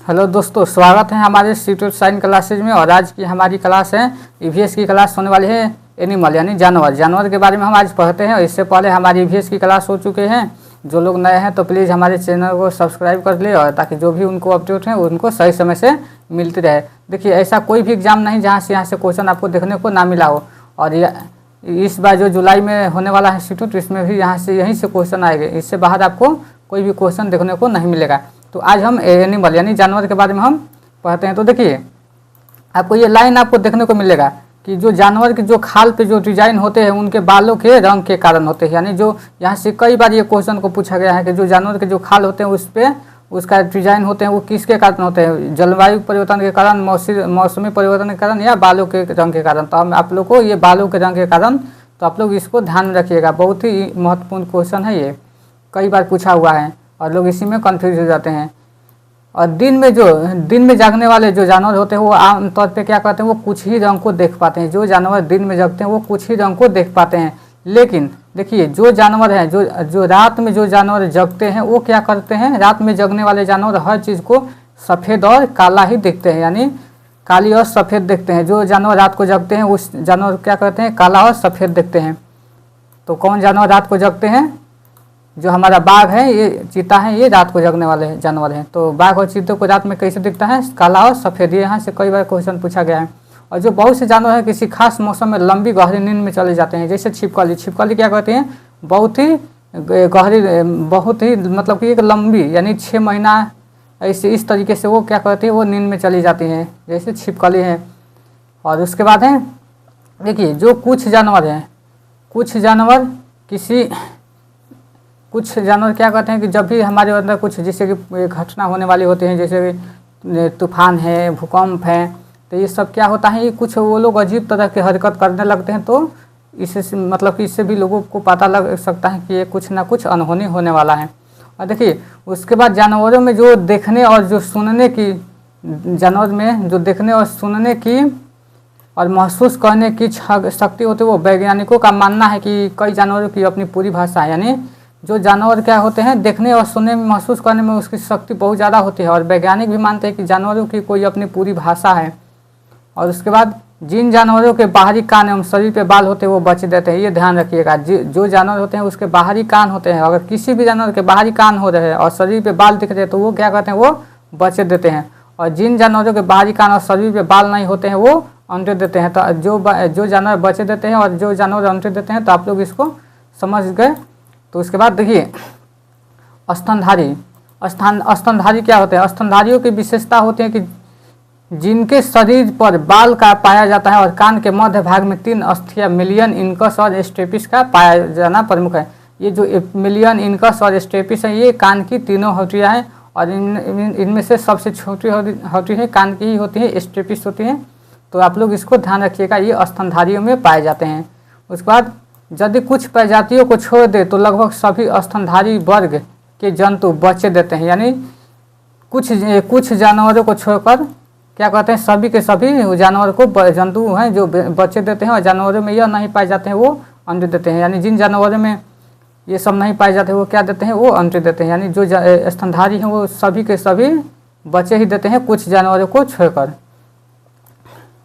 Hello दोस्तों, स्वागत है हमारे सीटूट साइन क्लासेज में। और आज की हमारी क्लास है ईवीएस की क्लास होने वाली है एनिमल यानी जानवर के बारे में हम आज पढ़ते हैं। और इससे पहले हमारी ईवीएस की क्लास हो चुके हैं। जो लोग नए हैं तो प्लीज़ हमारे चैनल को सब्सक्राइब कर ले, और ताकि जो भी उनको अपडेट है उनको सही समय से मिलती रहे। देखिए, ऐसा कोई भी एग्जाम नहीं जहाँ से क्वेश्चन आपको देखने को ना मिला हो। और इस बार जो जुलाई में होने वाला है इंस्टीट्यूट, इसमें भी यहीं से क्वेश्चन आएंगे। इससे बाहर आपको कोई भी क्वेश्चन देखने को नहीं मिलेगा। तो आज हम एनिमल यानी जानवर के बारे में हम पढ़ते हैं। तो देखिए, आपको ये लाइन आपको देखने को मिलेगा कि जो जानवर के जो खाल पे जो डिजाइन होते हैं उनके बालों के रंग के कारण होते हैं। यानी जो यहाँ से कई बार ये क्वेश्चन को पूछा गया है कि जो जानवर के जो खाल होते हैं उस पर उसका डिजाइन होते हैं वो किसके कारण होते हैं, जलवायु परिवर्तन के कारण, मौसमी परिवर्तन के कारण, या बालों के रंग के कारण। तो हम आप लोग को ये बालों के रंग के कारण, तो आप लोग इसको ध्यान में रखिएगा। बहुत ही महत्वपूर्ण क्वेश्चन है, ये कई बार पूछा हुआ है और लोग इसी में कंफ्यूज हो जाते हैं। और दिन में जागने वाले जो जानवर होते हैं वो आमतौर पे क्या करते हैं, वो कुछ ही रंग को देख पाते हैं। जो जानवर दिन में जगते हैं वो कुछ ही रंग को देख पाते हैं। लेकिन देखिए, जो जानवर हैं जो रात में जो जानवर जगते हैं वो क्या करते हैं, रात में जगने वाले जानवर हर चीज़ को सफ़ेद और काला ही देखते हैं, यानी काली और सफ़ेद देखते हैं। जो जानवर रात को जगते हैं उस जानवर क्या करते हैं, काला और सफ़ेद देखते हैं। तो कौन जानवर रात को जगते हैं? जो हमारा बाघ है, ये चीता है, ये रात को जगने वाले जानवर हैं। तो बाघ और चीते को रात में कैसे दिखता है, काला और सफ़ेद। ये यहाँ से कई बार क्वेश्चन पूछा गया है। और जो बहुत से जानवर हैं किसी खास मौसम में लंबी गहरी नींद में चले जाते हैं, जैसे छिपकली क्या कहते हैं, बहुत ही गहरी, बहुत ही मतलब कि एक लंबी यानी 6 महीना ऐसे इस तरीके से वो क्या करती है, वो नींद में चली जाती हैं, जैसे छिपकली है। और उसके बाद है, देखिए, जो कुछ जानवर हैं, कुछ जानवर क्या कहते हैं कि जब भी हमारे अंदर कुछ जैसे कि घटना होने वाली होती है, जैसे कि तूफान है, भूकंप है, तो ये सब क्या होता है, ये कुछ वो लोग अजीब तरह की हरकत करने लगते हैं। तो इससे मतलब कि इससे भी लोगों को पता लग सकता है कि ये कुछ ना कुछ अनहोनी होने वाला है। और देखिए, उसके बाद जानवरों में जो देखने और जो सुनने की, जानवर में जो देखने और सुनने की और महसूस करने की शक्ति होती है, वो वैज्ञानिकों का मानना है कि कई जानवरों की अपनी पूरी भाषा है। यानी जो जानवर क्या होते हैं, देखने और सुनने में, महसूस करने में उसकी शक्ति बहुत ज़्यादा होती है। और वैज्ञानिक भी मानते हैं कि जानवरों की कोई अपनी पूरी भाषा है। और उसके बाद जिन जानवरों के बाहरी कान एवं शरीर पे बाल होते हैं वो बच देते हैं। ये ध्यान रखिएगा, जो जानवर होते हैं उसके बाहरी कान होते हैं, अगर किसी भी जानवर के बाहरी कान हो रहे हैं और शरीर पे बाल दिख रहे हैं तो वो क्या करते हैं, वो बच देते हैं। और जिन जानवरों के बाहरी कान और शरीर पे बाल नहीं होते हैं वो अंडे देते हैं। तो जो जानवर बचे देते हैं और जो जानवर अंडे देते हैं, तो आप लोग इसको समझ गए। तो उसके बाद देखिए, स्तनधारी क्या होते हैं? स्तनधारियों की विशेषता होती है कि जिनके शरीर पर बाल का पाया जाता है और कान के मध्य भाग में 3 अस्थियां मिलियन, इनकस और स्टेपिस का पाया जाना प्रमुख है। ये जो मिलियन, इनकस और स्टेपिस है, ये कान की तीनों हड्डियां हैं। और इनमें से सबसे छोटी हड्डी है कान की ही होती है, स्टेपिस होती है। तो आप लोग इसको ध्यान रखिएगा, ये स्तनधारियों में पाए जाते हैं। उसके बाद यदि कुछ प्रजातियों को छोड़ दे तो लगभग सभी स्तनधारी वर्ग के जंतु बच्चे देते हैं। यानी कुछ जानवरों को छोड़कर क्या कहते हैं, सभी के सभी जानवर को जंतु हैं जो बच्चे देते हैं। और जानवरों में यह नहीं पाए जाते हैं वो अंडे देते हैं। यानी जिन जानवरों में ये सब नहीं पाए जाते वो क्या देते हैं, वो अंडे देते हैं। यानी जो स्तनधारी हैं वो सभी के सभी बच्चे ही देते हैं, कुछ जानवरों को छोड़कर।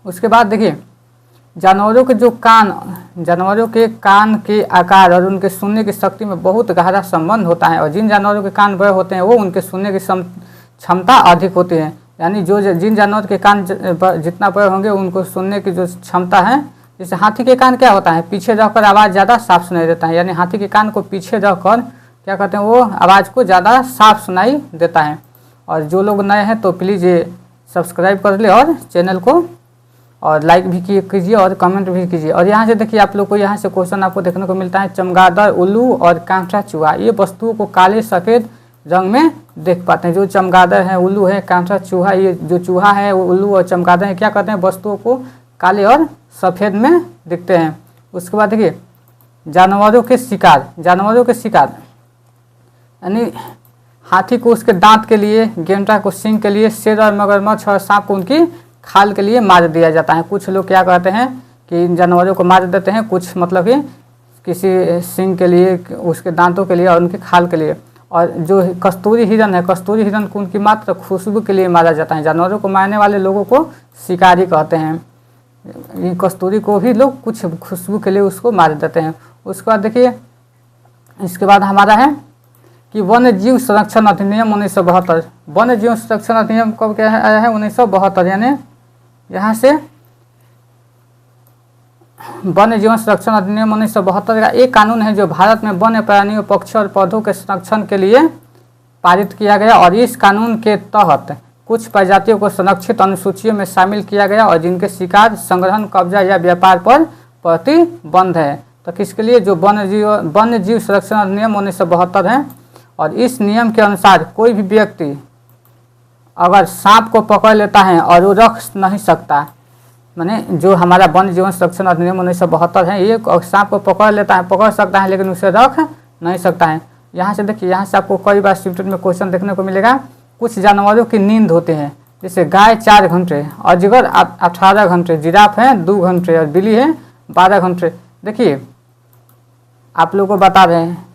उसके बाद देखिए, जानवरों के कान के आकार और उनके सुनने की शक्ति में बहुत गहरा संबंध होता है। और जिन जानवरों के कान बड़े होते हैं वो उनके सुनने की क्षमता अधिक होती है। यानी जिन जानवर के कान जितना बड़े होंगे उनको सुनने की जो क्षमता है, जैसे हाथी के कान क्या होता है, पीछे रहकर आवाज़ ज़्यादा साफ सुनाई देता है। यानी हाथी के कान को पीछे रखकर क्या कहते हैं, वो आवाज़ को ज़्यादा साफ सुनाई देता है। और जो लोग नए हैं तो प्लीज़ ये सब्सक्राइब कर ले और चैनल को और लाइक भी कीजिए और कमेंट भी कीजिए। और यहाँ से देखिए, आप लोग को यहाँ से क्वेश्चन आपको देखने को मिलता है, चमगादड़, उल्लू और कांटा चूहा ये वस्तुओं को काले सफ़ेद रंग में देख पाते हैं। जो चमगादड़ है, उल्लू है, कांटा चूहा, ये जो चूहा है, उल्लू और चमगादड़ है, क्या करते हैं, वस्तुओं को काले और सफ़ेद में दिखते हैं। उसके बाद देखिए, जानवरों के शिकार यानी हाथी को उसके दांत के लिए, गेंडा को सींग के लिए, शेर और मगरमच्छ और सांप को उनकी खाल के लिए मार दिया जाता है। कुछ लोग क्या कहते हैं कि इन जानवरों को मार देते हैं, कुछ मतलब कि किसी सींग के लिए, उसके दांतों के लिए और उनकी खाल के लिए। और जो कस्तूरी हिरण है, कस्तूरी हिरण को उनकी मात्र खुशबू के लिए मारा जाता है। जानवरों को मारने वाले लोगों को शिकारी कहते हैं। ये कस्तूरी को भी लोग कुछ खुशबू के लिए उसको मार देते हैं। उसके बाद देखिए, इसके बाद हमारा है कि वन्य जीव संरक्षण अधिनियम 1972। वन्य जीव संरक्षण अधिनियम कब क्या आया है? 1972। यानी यहाँ से वन्य जीवन संरक्षण अधिनियम 1972 का एक कानून है जो भारत में वन्य प्राणियों, पक्षियों और पौधों के संरक्षण के लिए पारित किया गया। और इस कानून के तहत कुछ प्रजातियों को संरक्षित अनुसूचियों में शामिल किया गया और जिनके शिकार, संग्रहण, कब्जा या व्यापार पर प्रतिबंध है। तो किसके लिए? जो वन्य जीव संरक्षण अधिनियम 1972 है। और इस नियम के अनुसार कोई भी व्यक्ति अगर सांप को पकड़ लेता है और वो रख नहीं सकता, माने जो हमारा वन्य जीवन संरक्षण अधिनियम 1972 है, ये सांप को पकड़ लेता है, पकड़ सकता है लेकिन उसे रख नहीं सकता है। यहाँ से देखिए, यहाँ से आपको कई बार शिफ्ट में क्वेश्चन देखने को मिलेगा। कुछ जानवरों की नींद होते हैं, जैसे गाय 4 घंटे, अजगर 18 घंटे, जिराफ है 2 घंटे और बिल्ली है 12 घंटे। देखिए आप लोगों को बता रहे हैं,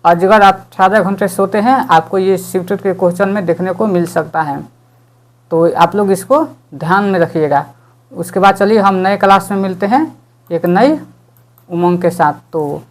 अजगर 18 घंटे सोते हैं, आपको ये शिफ्ट के क्वेश्चन में देखने को मिल सकता है। तो आप लोग इसको ध्यान में रखिएगा। उसके बाद चलिए हम नए क्लास में मिलते हैं एक नई उमंग के साथ। तो